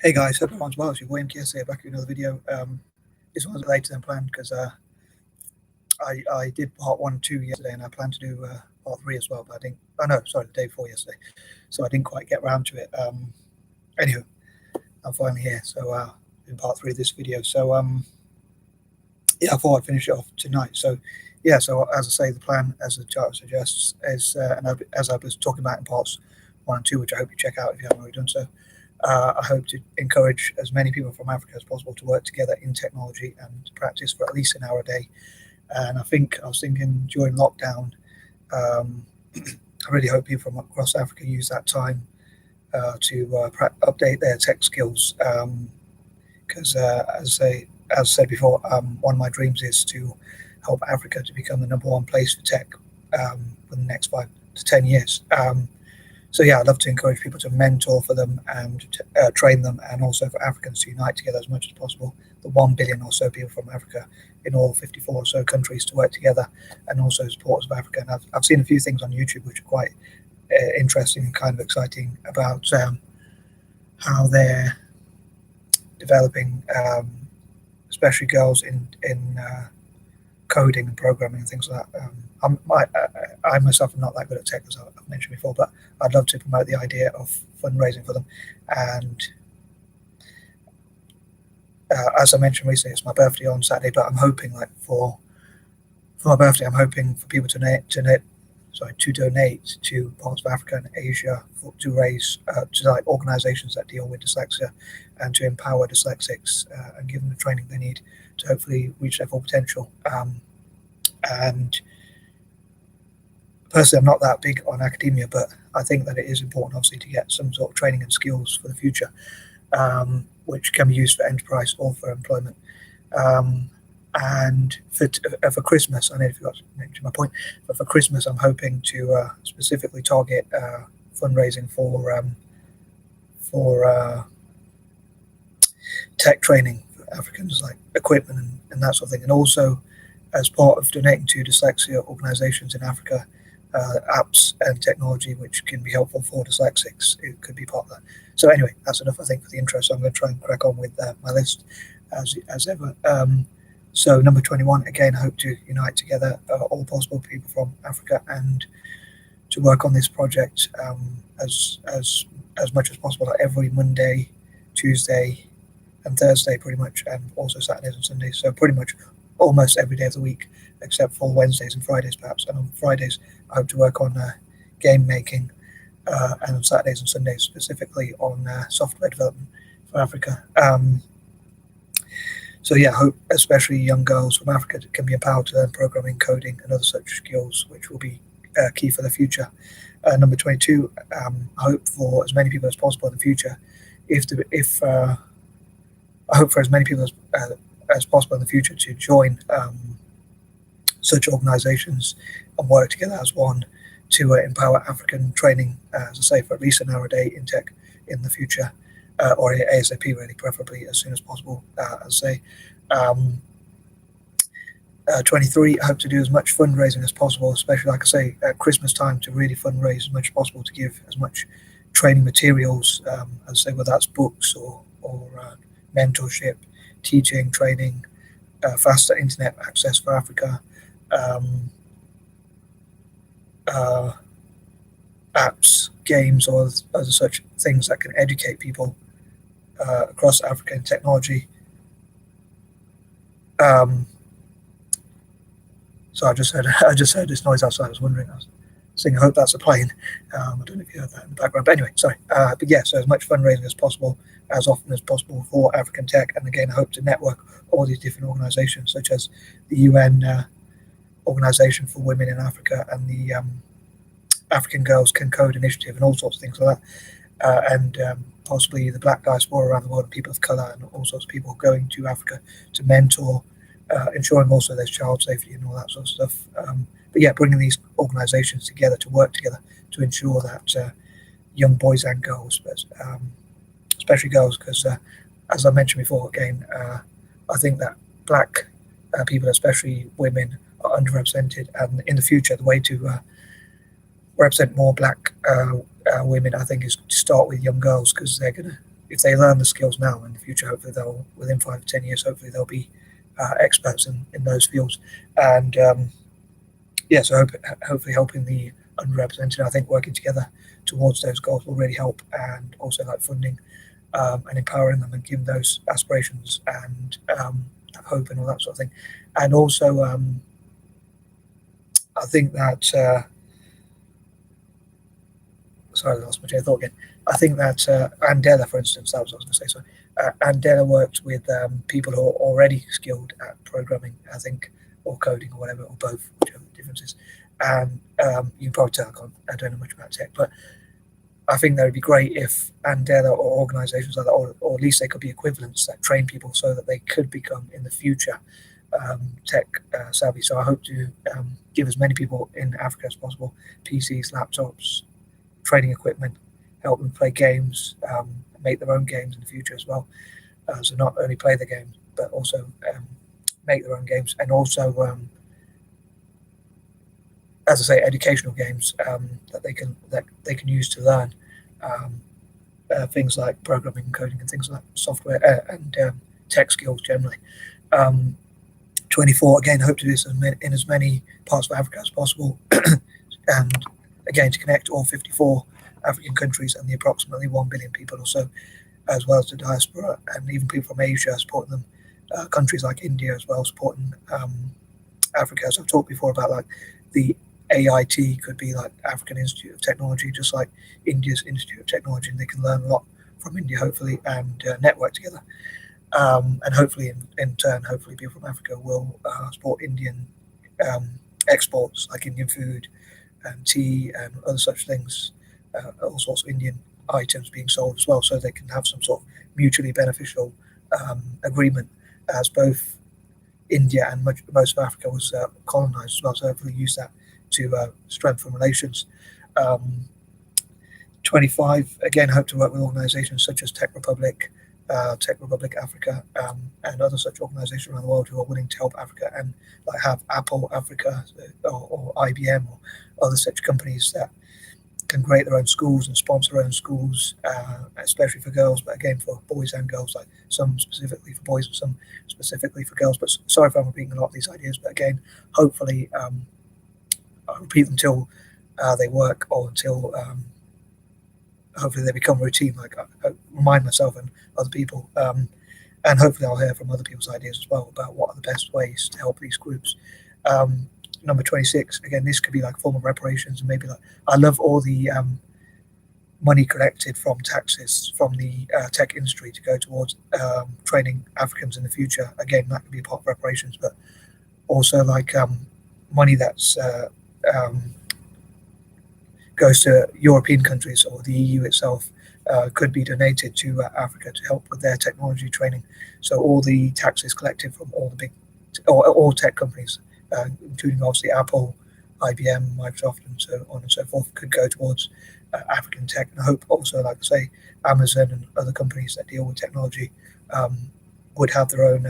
Hey guys, hope everyone's well. It's your boy MKS here, back with another video. This one's later than planned because I did part 1 and 2 yesterday, and I plan to do part 3 as well, but I didn't. Oh no, sorry, the day before yesterday, so I didn't quite get around to it. Anywho, I'm finally here, so in part 3 of this video. So yeah, I thought I'd finish it off tonight. So yeah, so as I say, the plan, as the title suggests, is as I was talking about in parts 1 and 2, which I hope you check out if you haven't already done so. I hope to encourage as many people from Africa as possible to work together in technology and practice for at least an hour a day. And I was thinking during lockdown, I really hope people from across Africa use that time to update their tech skills. Because as I said before, one of my dreams is to help Africa to become the #1 place for tech for the next 5 to 10 years. So yeah, I'd love to encourage people to mentor for them and train them, and also for Africans to unite together as much as possible. The 1 billion or so people from Africa in all 54 or so countries to work together, and also supporters of Africa. And I've seen a few things on YouTube which are quite interesting and kind of exciting about how they're developing, especially girls in coding and programming and things like that. I myself am not that good at tech, as I've mentioned before, but I'd love to promote the idea of fundraising for them. And as I mentioned recently, it's my birthday on Saturday, but I'm hoping, like, for my birthday, I'm hoping for people to donate to parts of Africa and Asia to raise to like organisations that deal with dyslexia, and to empower dyslexics and give them the training they need to hopefully reach their full potential. And personally, I'm not that big on academia, but I think that it is important, obviously, to get some sort of training and skills for the future, which can be used for enterprise or for employment. And for Christmas, I know I forgot to mention my point, but for Christmas, I'm hoping to specifically target fundraising for tech training for Africans, like equipment and that sort of thing. And also, as part of donating to dyslexia organisations in Africa, apps and technology which can be helpful for dyslexics, it could be part of that. So anyway, that's enough, I think, for the intro. So I'm going to try and crack on with my list as ever. So number 21, again, I hope to unite together all possible people from Africa and to work on this project as much as possible, like every Monday, Tuesday and Thursday pretty much, and also Saturdays and Sundays. So pretty much almost every day of the week, except for Wednesdays and Fridays perhaps. And on Fridays, I hope to work on game making, and on Saturdays and Sundays specifically on software development for Africa. So yeah, I hope especially young girls from Africa can be empowered to learn programming, coding, and other such skills, which will be key for the future. Number 22, I hope for as many people as possible in the future. I hope for as many people as possible in the future to join such organisations and work together as one to empower African training, as I say, for at least an hour a day in tech in the future. Or ASAP, really, preferably as soon as possible, as I say. 23, I hope to do as much fundraising as possible, especially, like I say, at Christmas time, to really fundraise as much as possible, to give as much training materials, as I say, whether that's books or mentorship, teaching, training, faster internet access for Africa, apps, games, or other such things that can educate people across Africa in technology. So I just heard this noise outside. I was wondering. I was saying, I hope that's a plane. I don't know if you heard that in the background. But anyway, sorry. But yeah, so as much fundraising as possible, as often as possible for African tech. And again, I hope to network all these different organisations, such as the UN Organisation for Women in Africa, and the African Girls Can Code Initiative, and all sorts of things like that. And possibly the Black diaspora around the world, and people of colour, and all sorts of people going to Africa to mentor, ensuring also there's child safety and all that sort of stuff. But yeah, bringing these organisations together to work together to ensure that young boys and girls, but especially girls, because as I mentioned before, again, I think that Black people, especially women, are underrepresented, and in the future, the way to represent more Black women, I think, is to start with young girls, because they're gonna if they learn the skills now, in the future, hopefully they'll, within 5 to 10 years, hopefully they'll be experts in those fields. And so hopefully helping the underrepresented, I think working together towards those goals will really help, and also like funding and empowering them and giving those aspirations and hope and all that sort of thing. And also, I think that sorry, I lost my train of thought again. I think that Andela, for instance, that was what I was going to say. So Andela worked with people who are already skilled at programming, I think, or coding or whatever, or both, whichever the difference is. And you can probably tell I don't know much about tech, but I think that would be great if Andela or organisations like that, or at least they could be equivalents that train people so that they could become in the future tech savvy. So I hope to give as many people in Africa as possible PCs, laptops, training equipment, help them play games, make their own games in the future as well. So not only play the games, but also make their own games, and also, as I say, educational games that they can use to learn things like programming, coding, and things like software and tech skills generally. 24, again, hope to do this in as many parts of Africa as possible, and again to connect all 54 African countries and the approximately 1 billion people or so, as well as the diaspora and even people from Asia, supporting them, countries like India as well, supporting Africa. As I've talked before about, like, the AIT could be like African Institute of Technology, just like India's Institute of Technology, and they can learn a lot from India, hopefully, and network together. And hopefully, in turn, hopefully people from Africa will support Indian exports, like Indian food and tea and other such things, all sorts of Indian items being sold as well, so they can have some sort of mutually beneficial agreement, as both India and most of Africa was colonized as well, so hopefully use that to strengthen relations. 25, again, hope to work with organizations such as Tech Republic Africa, and other such organizations around the world who are willing to help Africa, and like have Apple Africa or IBM or other such companies that can create their own schools and sponsor their own schools, especially for girls, but again for boys and girls, like some specifically for boys and some specifically for girls. But sorry if I'm repeating a lot of these ideas, but again, hopefully I'll repeat them until they work, or until hopefully they become routine, like I remind myself and other people, and hopefully I'll hear from other people's ideas as well about what are the best ways to help these groups. Number 26, again, this could be like a form of reparations, and maybe like, I love all the money collected from taxes from the tech industry to go towards training Africans in the future. Again, that could be a part of reparations, but also like money that's goes to European countries or the EU itself, could be donated to Africa to help with their technology training. So all the taxes collected from all the big, or all tech companies, including obviously Apple, IBM, Microsoft, and so on and so forth, could go towards African tech. And I hope also, like I say, Amazon and other companies that deal with technology would have their own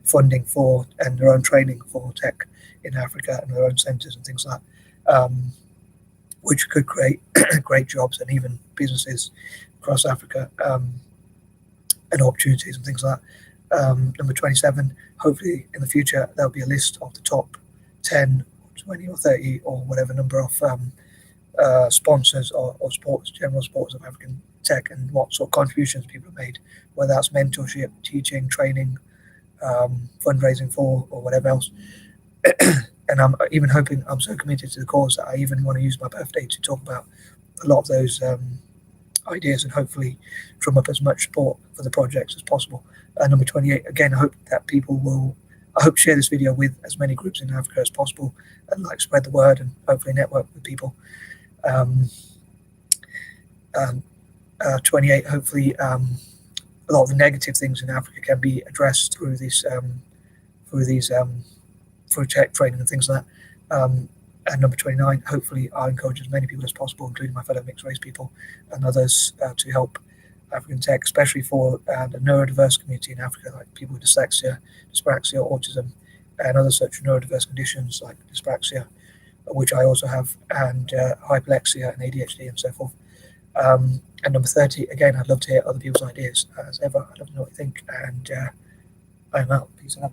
funding for and their own training for tech in Africa, and their own centres and things like that, which could create great jobs and even businesses across Africa, and opportunities and things like that. Number 27, hopefully in the future there'll be a list of the top 10, 20 or 30 or whatever number of sponsors or sports, general sports of African tech, and what sort of contributions people have made, whether that's mentorship, teaching, training, fundraising for, or whatever else. And I'm even hoping, I'm so committed to the cause that I even want to use my birthday to talk about a lot of those ideas, and hopefully drum up as much support for the projects as possible. Number 28, again, I hope that people will, I hope share this video with as many groups in Africa as possible, and like spread the word and hopefully network with people. 28, hopefully a lot of the negative things in Africa can be addressed through this, through tech training and things like that. And number 29, hopefully I encourage as many people as possible, including my fellow mixed race people and others, to help African tech, especially for the neurodiverse community in Africa, like people with dyslexia, dyspraxia, autism, and other such neurodiverse conditions like dyspraxia, which I also have, and hyperlexia and ADHD and so forth. And number 30, again, I'd love to hear other people's ideas. As ever, I'd love to know what you think. And I'm out. Peace out.